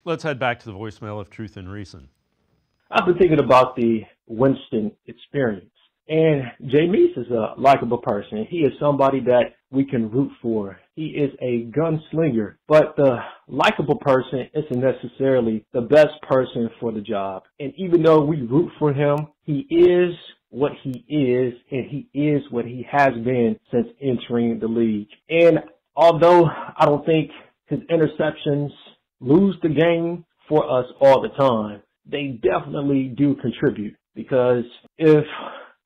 Let's head back to the voicemail of Truth and Reason. I've been thinking about the Winston experience. And Jameis is a likable person. He is somebody that we can root for. He is a gunslinger, but the likable person isn't necessarily the best person for the job. And even though we root for him, he is what he is, and he is what he has been since entering the league. And although I don't think his interceptions lose the game for us all the time, they definitely do contribute, because if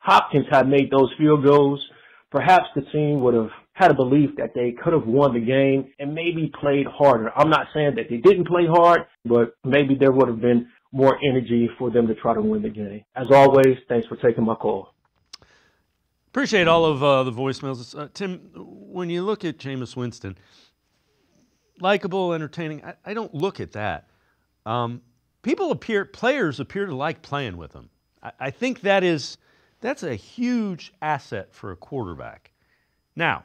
Hopkins had made those field goals, perhaps the team would have had a belief that they could have won the game and maybe played harder. I'm not saying that they didn't play hard, but maybe there would have been more energy for them to try to win the game. As always, thanks for taking my call. Appreciate all of the voicemails. Tim, when you look at Jameis Winston, likable, entertaining, I don't look at that. Players appear to like playing with him. I think that's a huge asset for a quarterback. Now,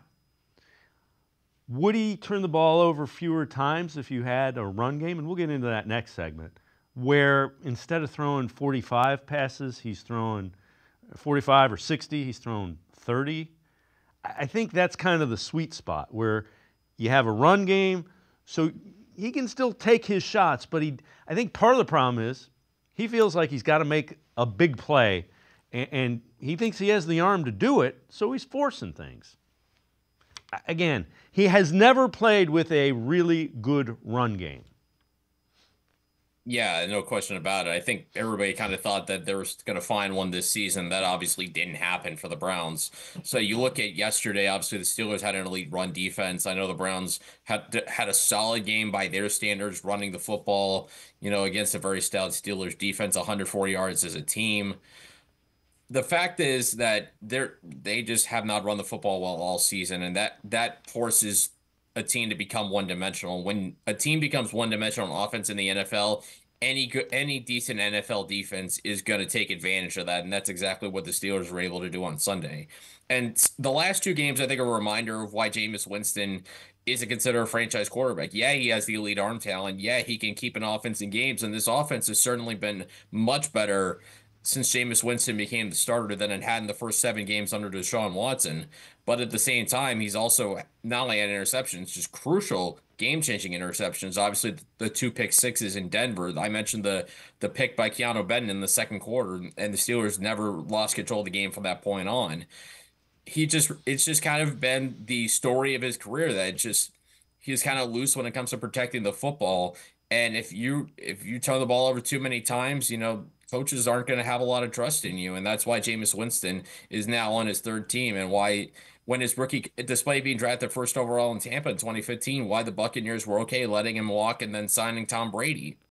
would he turn the ball over fewer times if you had a run game? And we'll get into that next segment, where instead of throwing 45 passes, he's throwing 45 or 60, he's throwing 30. I think that's kind of the sweet spot, where you have a run game, so he can still take his shots, but I think part of the problem is he feels like he's got to make a big play, and he thinks he has the arm to do it, so he's forcing things. Again, he has never played with a really good run game. Yeah, no question about it. I think everybody kind of thought that they were going to find one this season. That obviously didn't happen for the Browns. So you look at yesterday, obviously the Steelers had an elite run defense. I know the Browns had a solid game by their standards, running the football, against a very stout Steelers defense, 140 yards as a team. The fact is that they just have not run the football well all season, and that forces a team to become one-dimensional. When a team becomes one-dimensional on offense in the NFL, any decent NFL defense is going to take advantage of that, and that's exactly what the Steelers were able to do on Sunday. And the last two games, I think, are a reminder of why Jameis Winston isn't considered a franchise quarterback. Yeah, he has the elite arm talent. Yeah, he can keep an offense in games, and this offense has certainly been much better since Jameis Winston became the starter than it had in the first 7 games under Deshaun Watson. But at the same time, he's also not only had interceptions, just crucial game-changing interceptions. Obviously, the 2 pick sixes in Denver. I mentioned the pick by Keanu Benton in the second quarter, and the Steelers never lost control of the game from that point on. It's just kind of been the story of his career that he's kind of loose when it comes to protecting the football. And if you turn the ball over too many times, coaches aren't going to have a lot of trust in you. And that's why Jameis Winston is now on his 3rd team, and why, when his rookie, despite being drafted first overall in Tampa in 2015, why the Buccaneers were okay letting him walk and then signing Tom Brady.